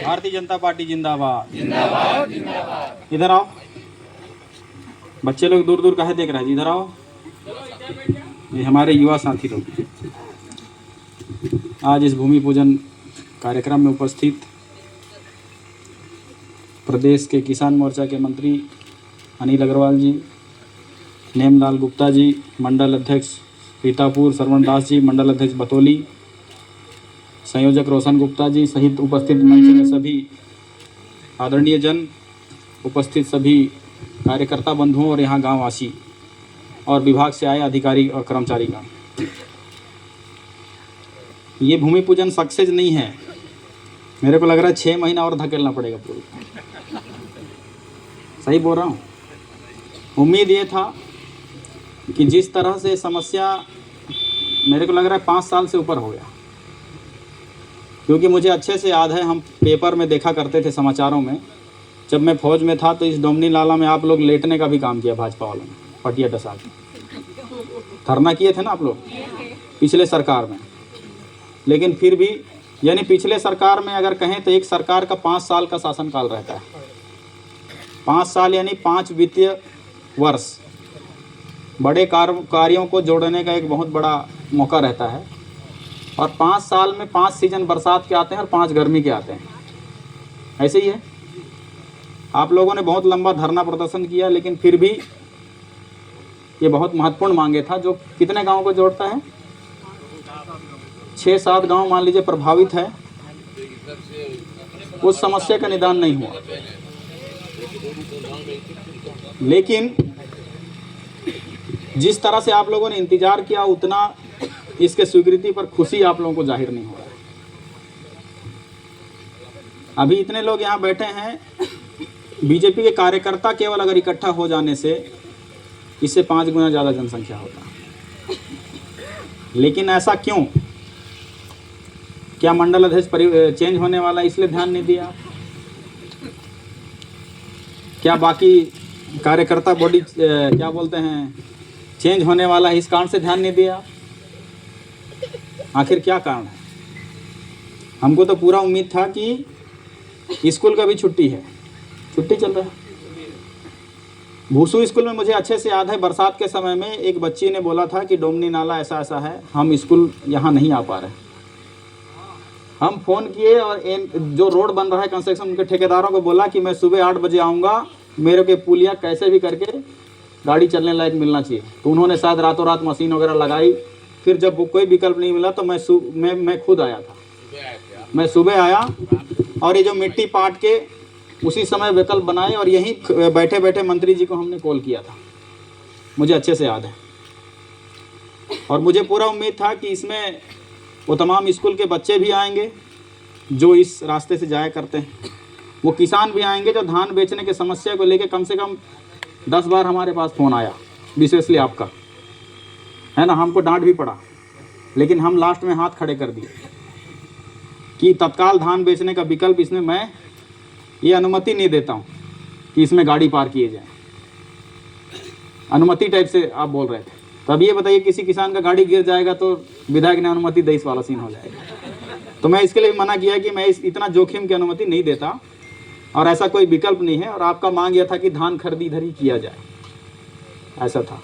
Bharatiya Janata party जिंदाबाद। जिंदाबाद जिंदाबाद। इधर आओ, बच्चे लोग दूर दूर काहे देख रहे हैं, इधर आओ। ये हमारे युवा साथी लोग आज इस भूमि पूजन कार्यक्रम में उपस्थित प्रदेश के किसान मोर्चा के मंत्री अनिल अग्रवाल जी, नेमलाल गुप्ता जी, मंडल अध्यक्ष सीतापुर श्रवण दास जी, मंडल अध्यक्ष बतौली, संयोजक रोशन गुप्ता जी सहित उपस्थित मंच में सभी आदरणीय जन, उपस्थित सभी कार्यकर्ता बंधुओं और यहाँ गांववासी और विभाग से आए अधिकारी और कर्मचारीगण। ये भूमि पूजन सक्सेस नहीं है, मेरे को लग रहा है 6 महीना और धकेलना पड़ेगा पूरी। सही बोल रहा हूँ? उम्मीद ये था कि जिस तरह से समस्या, मेरे को लग रहा है 5 साल से ऊपर हो गया, क्योंकि मुझे अच्छे से याद है, हम पेपर में देखा करते थे समाचारों में। जब मैं फौज में था तो इस डोमनी नाला में आप लोग लेटने का भी काम किया, भाजपा वालों ने पटिया डसा के धरना किए थे ना आप लोग पिछले सरकार में। लेकिन फिर भी, यानी पिछले सरकार में अगर कहें तो एक सरकार का 5 साल का शासनकाल रहता है। 5 साल यानी 5 वित्तीय वर्ष बड़े कार्यों को जोड़ने का एक बहुत बड़ा मौका रहता है। और 5 साल में 5 सीजन बरसात के आते हैं और 5 गर्मी के आते हैं, ऐसे ही है। आप लोगों ने बहुत लंबा धरना प्रदर्शन किया, लेकिन फिर भी ये बहुत महत्वपूर्ण मांगे था, जो कितने गांवों को जोड़ता है? 6-7 गांव मान लीजिए प्रभावित है। उस समस्या का निदान नहीं हुआ, लेकिन जिस तरह से आप लोगों ने इंतजार किया उतना इसके स्वीकृति पर खुशी आप लोगों को जाहिर नहीं हो रहा है। अभी इतने लोग यहाँ बैठे हैं, बीजेपी के कार्यकर्ता केवल अगर इकट्ठा हो जाने से इससे 5 गुना ज़्यादा जनसंख्या होता है। लेकिन ऐसा क्यों? क्या मंडल अध्यक्ष चेंज होने वाला इसलिए ध्यान नहीं दिया? क्या बाकी कार्यकर्ता बॉडी क्या बोलते हैं चेंज होने वाला है, इस कारण से ध्यान नहीं दिया? आखिर क्या कारण है? हमको तो पूरा उम्मीद था कि स्कूल का भी छुट्टी है, छुट्टी चल रहा है। भूसू स्कूल में मुझे अच्छे से याद है, बरसात के समय में एक बच्ची ने बोला था कि डोमनी नाला ऐसा ऐसा है, हम स्कूल यहाँ नहीं आ पा रहे। हम फ़ोन किए और जो रोड बन रहा है कंस्ट्रक्शन, उनके ठेकेदारों को बोला कि मैं सुबह 8 बजे आऊँगा, मेरे के पुलिया कैसे भी करके गाड़ी चलने लायक मिलना चाहिए। तो उन्होंने शायद रातों रात मशीन वगैरह लगाई। फिर जब कोई विकल्प नहीं मिला तो मैं खुद आया था। मैं सुबह आया और ये जो मिट्टी पाट के उसी समय विकल्प बनाए, और यहीं बैठे बैठे मंत्री जी को हमने कॉल किया था, मुझे अच्छे से याद है। और मुझे पूरा उम्मीद था कि इसमें वो तमाम स्कूल के बच्चे भी आएंगे जो इस रास्ते से जाया करते हैं, वो किसान भी आएंगे जो धान बेचने की समस्या को लेकर कम से कम 10 बार हमारे पास फ़ोन आया, विशेषली आपका, है ना। हमको डांट भी पड़ा, लेकिन हम लास्ट में हाथ खड़े कर दिए कि तत्काल धान बेचने का विकल्प इसमें मैं ये अनुमति नहीं देता हूँ कि इसमें गाड़ी पार किए जाए। अनुमति टाइप से आप बोल रहे थे, तो अब ये बताइए किसी किसान का गाड़ी गिर जाएगा तो विधायक ने अनुमति दे, इस वाला सीन हो जाएगा। तो मैं इसके लिए भी मना किया कि मैं इतना जोखिम की अनुमति नहीं देता और ऐसा कोई विकल्प नहीं है। और आपका मांग यह था कि धान खरीदी इधर ही किया जाए, ऐसा था।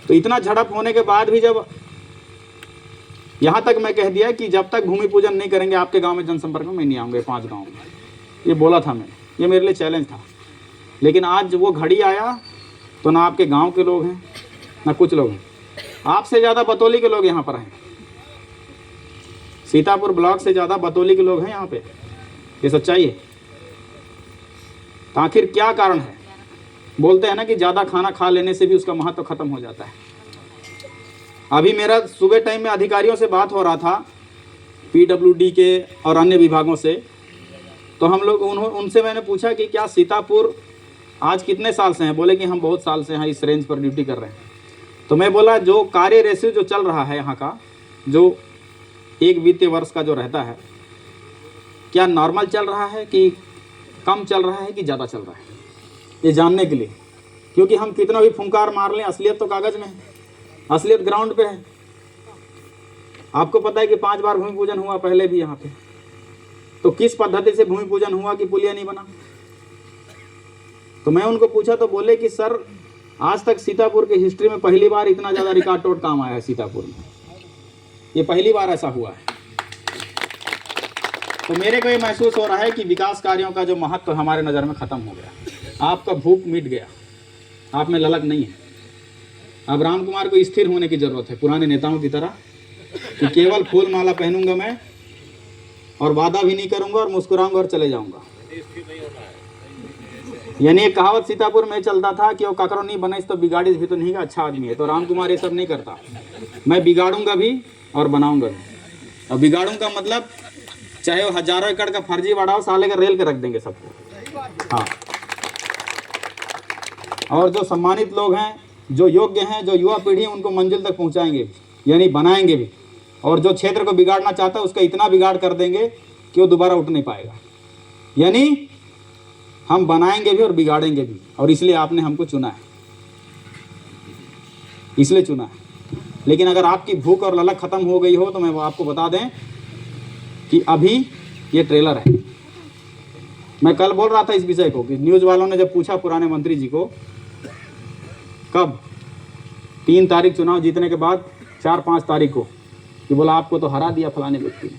तो इतना झड़प होने के बाद भी जब यहाँ तक मैं कह दिया कि जब तक भूमि पूजन नहीं करेंगे आपके गांव में जनसंपर्क में मैं नहीं आऊँगा, 5 गाँव में, ये बोला था मैं, ये मेरे लिए चैलेंज था। लेकिन आज वो घड़ी आया तो ना आपके गांव के लोग हैं ना कुछ लोग हैं, आपसे ज़्यादा बतौली के लोग यहाँ पर हैं, सीतापुर ब्लॉक से ज़्यादा बतौली के लोग हैं यहाँ पे, ये सच्चाई है। तो आखिर क्या कारण है? बोलते हैं ना कि ज़्यादा खाना खा लेने से भी उसका महत्व खत्म हो जाता है। अभी मेरा सुबह टाइम में अधिकारियों से बात हो रहा था, PWD के और अन्य विभागों से, तो हम लोग उनसे मैंने पूछा कि क्या सीतापुर आज कितने साल से हैं? बोले कि हम बहुत साल से यहाँ इस रेंज पर ड्यूटी कर रहे हैं। तो मैं बोला जो कार्य रेशियो जो चल रहा है यहाँ का, जो एक वित्तीय वर्ष का जो रहता है, क्या नॉर्मल चल रहा है कि कम चल रहा है कि ज़्यादा चल रहा है, ये जानने के लिए। क्योंकि हम कितना भी फुंकार मार लें, असलियत तो कागज़ में है, असलियत ग्राउंड पे है। आपको पता है कि 5 बार भूमि पूजन हुआ पहले भी यहाँ पे, तो किस पद्धति से भूमि पूजन हुआ कि पुलिया नहीं बना? तो मैं उनको पूछा तो बोले कि सर आज तक सीतापुर की हिस्ट्री में पहली बार इतना ज़्यादा रिकॉर्ड तोड़ काम आया है सीतापुर में, ये पहली बार ऐसा हुआ है। तो मेरे को ये महसूस हो रहा है कि विकास कार्यों का जो महत्व हमारे नज़र में ख़त्म हो गया। आपका भूख मिट गया, आप में ललक नहीं है। अब राम कुमार को स्थिर होने की ज़रूरत है, पुराने नेताओं की तरह, कि केवल फूल माला पहनूंगा मैं और वादा भी नहीं करूंगा और मुस्कुराऊंगा और चले जाऊंगा। यानी एक कहावत सीतापुर में चलता था कि वो काकरो नहीं बनाइस तो बिगाड़िस भी तो नहीं का अच्छा आदमी है। तो राम कुमार ये सब नहीं करता, मैं बिगाड़ूंगा भी और बनाऊंगा भी। और बिगाड़ूंगा मतलब चाहे वो हजारों एकड़ का फर्जी बढ़ाओ, साले का रेल के रख देंगे सबको। हाँ, और जो सम्मानित लोग हैं, जो योग्य हैं, जो युवा पीढ़ी है, उनको मंजिल तक पहुंचाएंगे भी, यानी बनाएंगे भी। और जो क्षेत्र को बिगाड़ना चाहता है उसका इतना बिगाड़ कर देंगे कि वो दोबारा उठ नहीं पाएगा। यानी हम बनाएंगे भी और बिगाड़ेंगे भी। और इसलिए आपने हमको चुना है, इसलिए चुना है। लेकिन अगर आपकी भूख और ललक खत्म हो गई हो तो मैं आपको बता दें कि अभी ये ट्रेलर है। मैं कल बोल रहा था इस विषय को कि न्यूज़ वालों ने जब पूछा पुराने मंत्री जी को कब, 3 तारीख चुनाव जीतने के बाद 4-5 तारीख को, कि बोला आपको तो हरा दिया फलाने व्यक्ति ने।